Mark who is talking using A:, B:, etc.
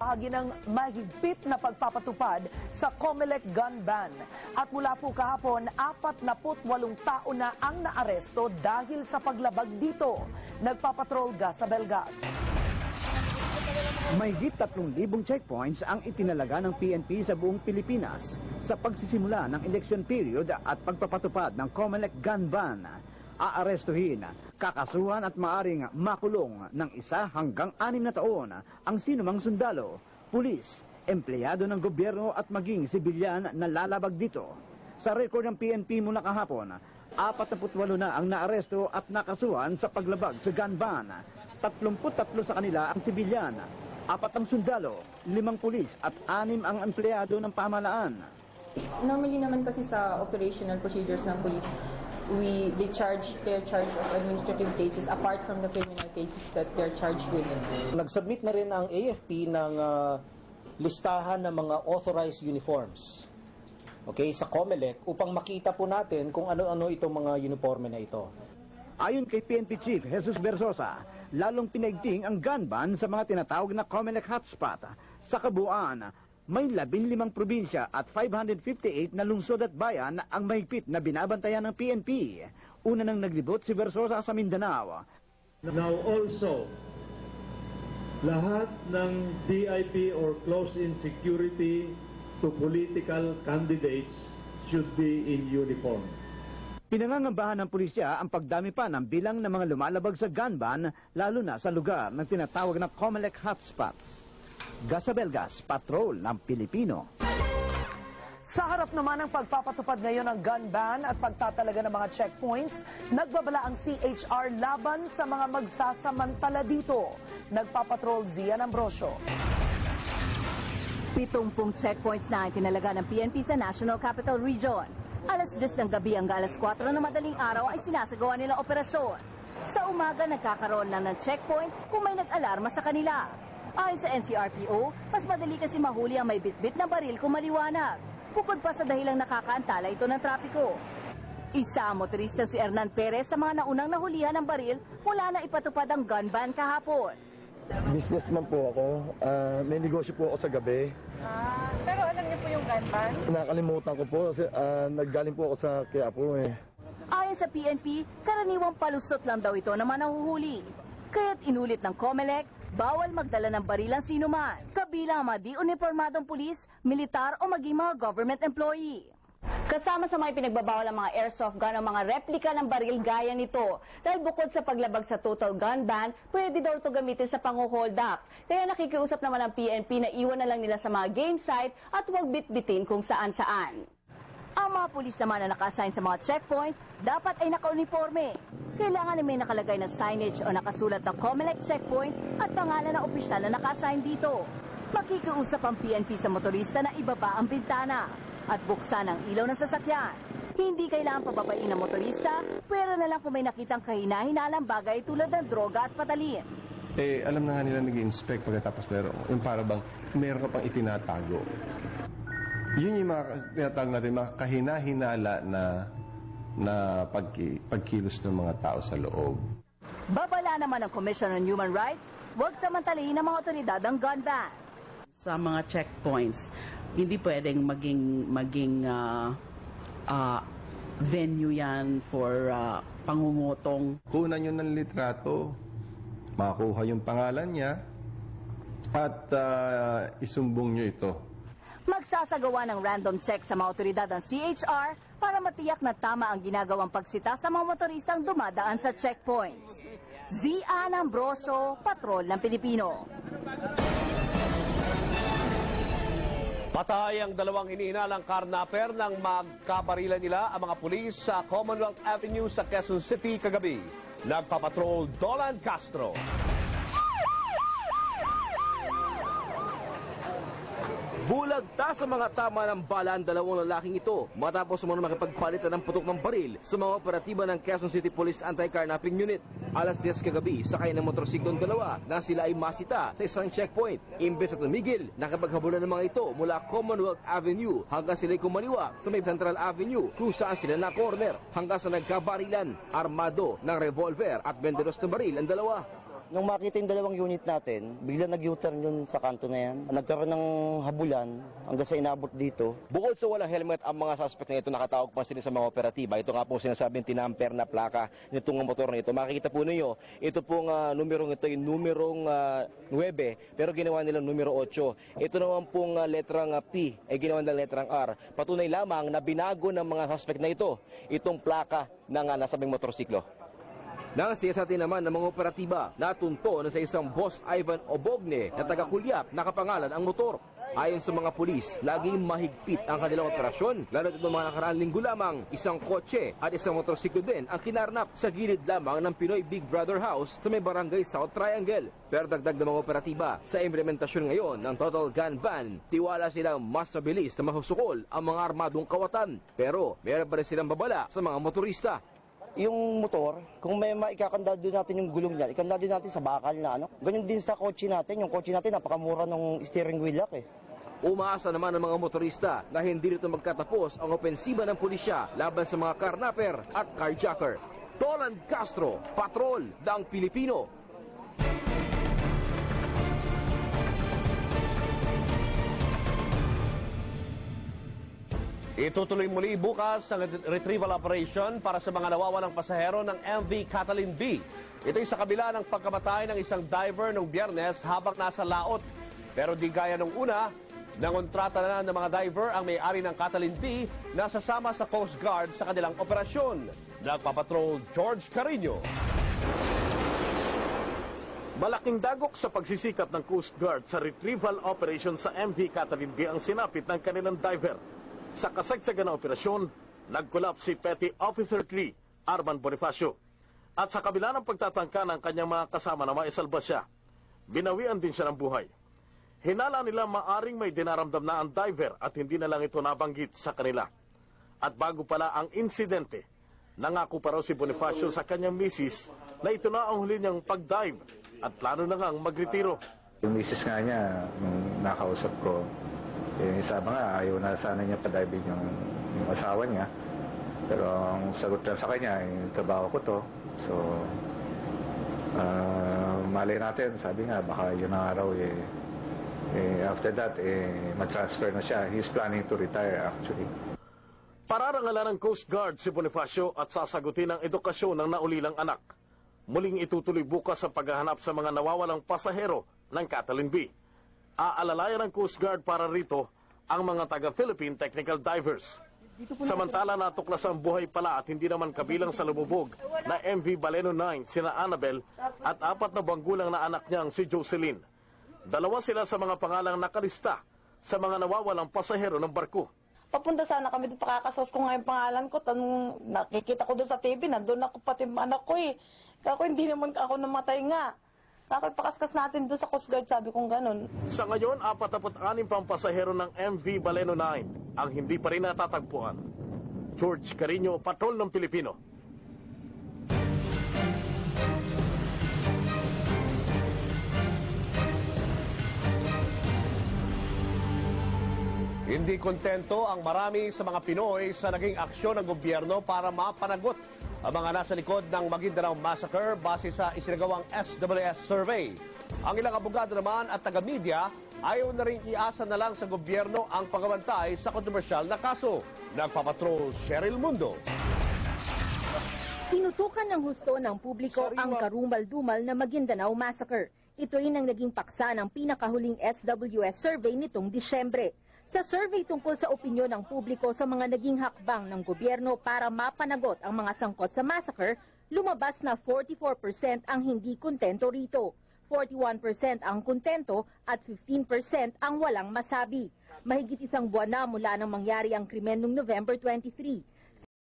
A: bahagi ng mahigpit na pagpapatupad sa COMELEC gun ban. At mula po kahapon, 48 tao na ang naaresto dahil sa paglabag dito. Nagpapatrol gas sa Belgas.
B: Mahigit 3,000 checkpoints ang itinalaga ng PNP sa buong Pilipinas sa pagsisimula ng election period at pagpapatupad ng COMELEC gun ban. Aarestuhin, kakasuhan at maaring makulong ng 1 hanggang 6 na taon ang sinumang sundalo, pulis, empleyado ng gobyerno at maging sibilyan na lalabag dito. Sa record ng PNP mula kahapon, 48 na ang naaresto at nakasuhan sa paglabag sa gun ban. 33 sa kanila ang sibilyan, 4 ang sundalo, 5 pulis at 6 ang empleyado ng pamahalaan.
C: Normally naman kasi sa operational procedures ng police, they charge their charge of administrative cases apart from the criminal cases that they're charged with.
D: Nag-submit na rin ang AFP ng listahan ng mga authorized uniforms. Okay, sa COMELEC upang makita po natin kung ano-ano itong mga uniforme na ito.
B: Ayon kay PNP Chief Jesus Versosa, lalong pinaigting ang gun ban sa mga tinatawag na COMELEC hotspot. Sa kabuuan, may 15 probinsya at 558 na lungsod at bayan ang mahigpit na binabantayan ng PNP. Una nang naglibot si Versosa sa Mindanao.
E: Now also, lahat ng DIP or close-in security to political candidates should be in uniform.
B: Pinangangambahan ng pulisya ang pagdami pa ng bilang ng mga lumalabag sa gun ban, lalo na sa lugar ng tinatawag na COMELEC hotspots. Gasa Belgas, Patrol ng Pilipino.
A: Sa harap naman ng pagpapatupad ngayon ng gun ban at pagtatalaga ng mga checkpoints, nagbabala ang CHR laban sa mga magsasamantala dito. Nagpapatrol Zian Ambrosio.
F: 70 checkpoints na ang tinalaga ng PNP sa National Capital Region. Alas 10 ng gabi hanggang alas 4 ng madaling araw ay sinasagawa nilang operasyon. Sa umaga, nagkakaroon lang ng checkpoint kung may nag-alarma sa kanila. Ayon sa NCRPO, mas madali kasi mahuli ang may bitbit na baril kung maliwanag. Bukod pa sa dahilang nakakaantala ito ng trapiko. Isa ang motorista si Hernan Perez sa mga naunang nahulihan ng baril mula na ipatupad ang gun ban kahapon.
G: Businessman po ako. May negosyo po ako sa gabi.
C: Pero alam niyo po yung gun ban?
G: Nakalimutan ko po kasi naggaling po ako sa Quiapo eh.
F: Ayon sa PNP, karaniwang palusot lang daw ito naman nahuhuli. Kaya't inulit ng COMELEC, bawal magdala ng baril ang sinuman, kabilang ang mga di-uniformadong pulis, militar o maging mga government employee.
H: Kasama sa mga pinagbabawal ang mga airsoft gun o mga replika ng baril gaya nito. Dahil bukod sa paglabag sa total gun ban, pwede daw ito gamitin sa pang-hold up. Kaya nakikiusap naman ang PNP na iwan na lang nila sa mga game site at huwag bitbitin kung saan-saan.
F: Ang mga pulis naman na naka-assign sa mga checkpoint, dapat ay naka-uniforme. Kailangan ay may nakalagay na signage o nakasulat na COMELEC checkpoint at pangalan ng opisyal na naka-assign dito. Makikiusap ang PNP sa motorista na ibaba ang bintana at buksan ang ilaw ng sasakyan. Hindi kailangan pababain ng motorista, pero na lang kung may nakitang kahina-hinalang bagay tulad ng droga at patalin.
I: Alam na nga nila nag-inspect pagkatapos pero yung para bang meron ka pang itinatago. Yun yung mga tinatawag natin, mga kahina-hinala na pagkilos ng mga tao sa loob.
F: Babala naman ng Commission on Human Rights, huwag samantalahin ng mga otoridad ang gun ban.
J: Sa mga checkpoints, hindi pwedeng maging venue yan for pangungutong.
I: Kunan nyo ng litrato, makuha yung pangalan niya, at isumbong nyo ito.
F: Magsasagawa ng random check sa mga otoridad ng CHR para matiyak na tama ang ginagawang pagsita sa mga motoristang dumadaan sa checkpoints. Zian Ambrosio, Patrol ng Pilipino.
K: Patay ang 2 iniinalang karnaper nang magkabarilan nila ang mga pulis sa Commonwealth Avenue sa Quezon City kagabi. Nagpapatrol Dolan Castro.
L: Bulagta sa mga tama ng bala ang 2 lalaking ito matapos muna makipagpalitan ng putok ng baril sa mga operatiba ng Quezon City Police Anti-Carnapping Unit. Alas 10 kagabi, sakay ng motorsiklong 2 na sila ay masita sa isang checkpoint. Imbes na tumigil, nakipaghabulan ng mga ito mula Commonwealth Avenue hanggang sila ay kumaliwa sa may Central Avenue kung saan sila na-corner hanggang sa nagkabarilan. Armado ng revolver at 22 na baril ang 2.
M: Nung makita yung dalawang unit natin, bigla nag-U-turn yun sa kanto na yan. Nagkaroon ng habulan hanggang sa inabot dito.
L: Bukod sa walang helmet, ang mga suspect na ito nakatawag pa sila sa mga operatiba. Ito nga po sinasabing tinamper na plaka nitong motor na ito. Makikita po ninyo, ito pong numerong ito yung numerong 9, pero ginawa nilang numero 8. Ito naman pong letrang P ay ginawa nilang letrang R. Patunay lamang na binago ng mga suspect na ito itong plaka ng nasabing motorsiklo. Nang siyasatin naman ng mga operatiba, natunto na sa isang boss Ivan Obogne na taga-Kulyap nakapangalan ang motor. Ayon sa mga pulis, laging mahigpit ang kanilang operasyon. Lalo itong mga nakaraang linggo lamang, isang kotse at isang motorsiklo din ang kinarnap sa gilid lamang ng Pinoy Big Brother House sa may barangay South Triangle. Pero dagdag ng mga operatiba, sa implementasyon ngayon ng Total Gun Ban, tiwala silang mas mabilis na mahusukol ang mga armadong kawatan. Pero meron pa rin silang babala sa mga motorista.
M: Yung motor, kung may maikakandado natin yung gulong niya, ikandado natin sa bakal na ano. Ganyan din sa kotse natin. Yung kotse natin, napakamura ng steering wheel lock eh.
L: Umaasa naman ng mga motorista na hindi nito magkatapos ang opensiba ng pulisya laban sa mga carnapper at carjacker. Dolan Castro, Patrol ng Pilipino.
K: Itutuloy muli bukas ang retrieval operation para sa mga nawawalang pasahero ng MV Catalin B. Ito'y sa kabila ng pagkamatay ng isang diver noong Biyernes habang nasa laot. Pero di gaya nung una, nangontrata na ng mga diver ang may-ari ng Catalin B na sasama sa Coast Guard sa kanilang operasyon. Nagpapatrol George Carino.
N: Malaking dagok sa pagsisikap ng Coast Guard sa retrieval operation sa MV Catalin B ang sinapit ng kanilang diver. Sa kasagsagan ng operasyon, nagkulap si Petty Officer 3, Arman Bonifacio. At sa kabila ng pagtatangka ng kanyang mga kasama na maisalba siya, binawian din siya ng buhay. Hinala nila maaring may dinaramdam na ang diver at hindi na lang ito nabanggit sa kanila. At bago pala ang insidente, nangako pa raw si Bonifacio sa kanyang misis na ito na ang huli niyang pag-dive at plano na ngang magretiro.
O: Yung misis nga niya, nung nakausap ko, sabi nga, ayaw na sana niya pa-diving yung asawa niya. Pero ang sagot lang sa kanya, trabaho ko to. So, malay natin, sabi nga, baka yun ang araw, after that, mag-transfer na siya. He's planning to retire, actually.
N: Pararangalan ng Coast Guard si Bonifacio at sasagutin ang edukasyon ng naulilang anak. Muling itutuloy bukas ang paghahanap sa mga nawawalang pasahero ng Catalin B. Aalalayan ng Coast Guard para rito ang mga taga-Philippine Technical Divers. Samantala natuklas ang buhay pala at hindi naman kabilang sa lumubog na MV Baleno 9 sina Annabel at 4 na buwang na anak niyang si Jocelyn. 2 sila sa mga pangalang nakalista sa mga nawawalang pasahero ng barko.
P: Papunta sana kami doon, pakakasas ko nga yung pangalan ko. Nakikita ko doon sa TV, nandun ako pati anak ko eh. Kaya ako hindi naman ako namatay nga. Pakaskas natin doon sa Coast Guard, sabi kong ganun.
N: Sa ngayon, 46 pang pasahero ng MV Baleno 9 ang hindi pa rin natatagpuan. George Carino, Patrol ng Pilipino.
K: Hindi kontento ang marami sa mga Pinoy sa naging aksyon ng gobyerno para mapanagot ang mga nasa likod ng Maguindanao Massacre base sa isinagawang SWS survey. Ang ilang abogado naman at taga-media ayaw na rin iasa na lang sa gobyerno ang pagbabantay sa kontrobersyal na kaso. Nagpapatrol Cheryl Mundo.
Q: Tinutukan ng husto ng publiko ang karumal-dumal na Maguindanao Massacre. Ito rin ang naging paksa ng pinakahuling SWS survey nitong Disyembre. Sa survey tungkol sa opinyon ng publiko sa mga naging hakbang ng gobyerno para mapanagot ang mga sangkot sa massacre, lumabas na 44% ang hindi kontento rito, 41% ang kontento at 15% ang walang masabi. Mahigit isang buwan na mula nang mangyari ang krimen noong November 23.